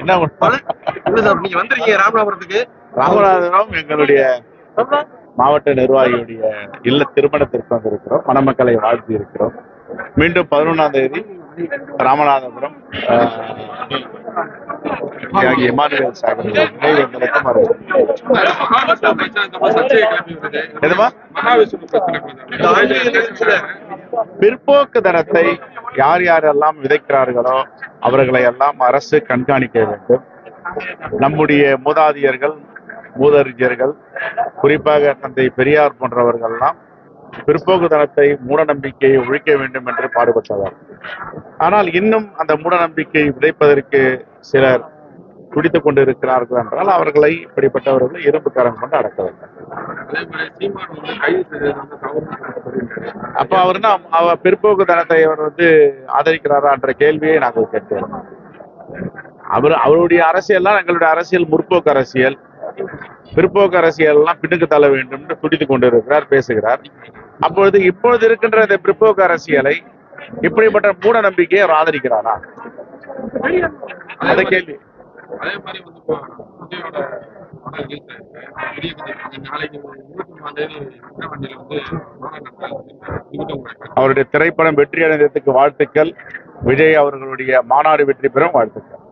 நீங்க வந்திருக்கீங்க ராமநாதபுரத்துக்கு. ராமநாதபுரம் எங்களுடைய மாவட்ட நிர்வாகியுடைய இல்ல திருமணத்திற்கு வந்திருக்கிறோம். மணமக்களை வாழ்த்தி இருக்கிறோம். மீண்டும் 11ஆம் தேதி ராமநாதபுரம் இமானுவேல் சாகர் நினைவேந்தலுக்கும் பிற்போக்கு தனத்தை யார் யாரெல்லாம் விதைக்கிறார்களோ அவர்களை எல்லாம் அரசு கண்காணிக்க வேண்டும். நம்முடைய மூதாதையர்கள் மூதறிஞர்கள் குறிப்பாக தந்தை பெரியார் போன்றவர்கள் எல்லாம் பிற்போக்குத்தனத்தை மூட நம்பிக்கையை ஒழிக்க வேண்டும் என்று பாடுபட்டவர். ஆனால் இன்னும் அந்த மூட நம்பிக்கையை விதைப்பதற்கு சிலர் துடித்துக் கொண்டு இருக்கிறார்கள் என்றால் அவர்களை இப்படிப்பட்டவர்கள் இரும்பு கரம் கொண்டு அடக்க வேண்டும். அப்ப அவர்னா பிற்போக்குத்தனத்தை அவர் ஆதரிக்கிறாரா என்ற கேள்வியை நாங்கள் கேட்கிறோம். அவருடைய அரசியல்லாம் எங்களுடைய அரசியல் முற்போக்கு அரசியல். பிற்போக்கு அரசியல் எல்லாம் பின்னுக்கு தள்ள வேண்டும் என்று துடித்துக் கொண்டிருக்கிறார், பேசுகிறார். இப்பொழுது இருக்கின்ற இந்த பிற்போக்கு அரசியலை இப்படிப்பட்ட மூட நம்பிக்கையை அவர் ஆதரிக்கிறாரா? அந்த கேள்வி. அவருடைய திரைப்படம் வெற்றி அடைந்ததுக்கு வாழ்த்துக்கள். விஜய் அவர்களுடைய மாநாடு வெற்றி பெறும் வாழ்த்துக்கள்.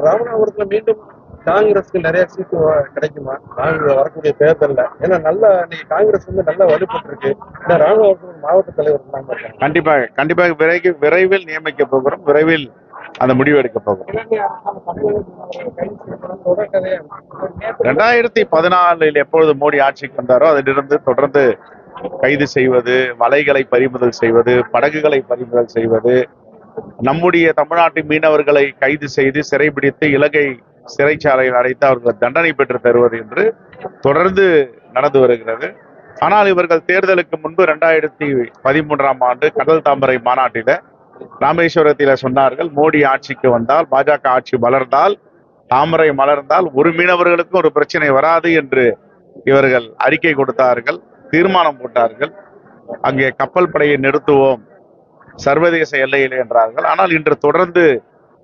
ராமநாதபுரத்துல மீண்டும் காங்கிரஸ்க்கு நிறைய சீட்டு கிடைக்குமா வரக்கூடிய தேர்தல்ல? ஏன்னா காங்கிரஸ் நல்ல வலுப்பட்டு இருக்கு. ராமநாதபுரம் மாவட்ட தலைவர் கண்டிப்பாக விரைவில் நியமிக்க போகிறோம். விரைவில் அந்த முடிவு எடுக்க போகிறோம். 2014 எப்பொழுது மோடி ஆட்சிக்கு வந்தாரோ அதிலிருந்து தொடர்ந்து கைது செய்வது, வலைகளை பறிமுதல் செய்வது, படகுகளை பறிமுதல் செய்வது, நம்முடைய தமிழ்நாட்டு மீனவர்களை கைது செய்து சிறைபிடித்து இலங்கை சிறைச்சாலையில் அடைத்து அவர்கள் தண்டனை பெற்று தருவது என்று தொடர்ந்து நடந்து வருகிறது. ஆனால் இவர்கள் தேர்தலுக்கு முன்பு 2013ஆம் ஆண்டு கடல் தாமரை மாநாட்டில ராமேஸ்வரத்தில சொன்னார்கள், மோடி ஆட்சிக்கு வந்தால், பாஜக ஆட்சி மலர்ந்தால், தாமரை மலர்ந்தால் ஒரு மீனவர்களுக்கும் ஒரு பிரச்சனை வராது என்று இவர்கள் அறிக்கை கொடுத்தார்கள், தீர்மானம் போட்டார்கள். அங்கே கப்பல் படையை நிறுத்துவோம் சர்வதேச எல்லையில் என்றார்கள். ஆனால் இன்று தொடர்ந்து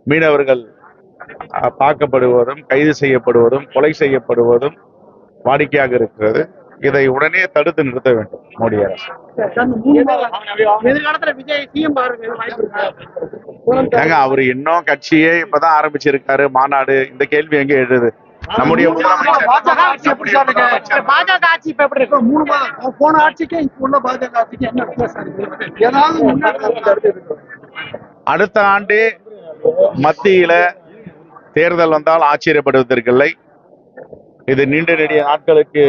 மீனவர்கள் தாக்கப்படுவதும் கைது செய்யப்படுவதும் கொலை செய்யப்படுவதும் வாடிக்கையாக இருக்கிறது. இதை உடனே தடுத்து நிறுத்த வேண்டும் மோடி அரசு. அவரு இன்னும் கட்சியே இப்பதான் ஆரம்பிச்சிருக்காரு, மாநாடு. இந்த கேள்வி எங்க எழுது? நம்முடைய அடுத்த ஆண்டு மத்தியில தேர்தல் வந்தால் ஆச்சரியப்படுவதற்கில்லை. இது நீண்ட நெடிய நாட்களுக்கு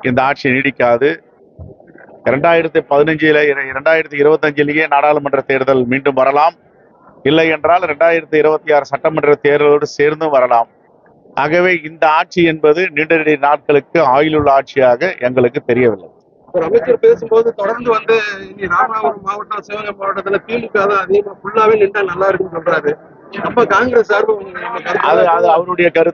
இந்த ஆட்சி நீடிக்காது. 2015 2025 நாடாளுமன்ற தேர்தல் மீண்டும் வரலாம். இல்லை என்றால் 2026 சட்டமன்ற தேர்தலோடு சேர்ந்தும் வரலாம். ஆகவே இந்த ஆட்சி என்பது நீண்ட நெடிய நாட்களுக்கு ஆயுளுள்ள ஆட்சியாக எங்களுக்கு தெரியவில்லை. ஒரு அமைச்சர் பேசும்போது தொடர்ந்து ராமநாதபுரம் மாவட்டம், சிவகங்கை மாவட்டத்துல திமுக தான் அதிகமா ஃபுல்லாவே நின்றா நல்லா இருக்குன்னு சொல்றாரு. அப்ப காங்கிரஸ் சார்பு அது அவருடைய கருத்து.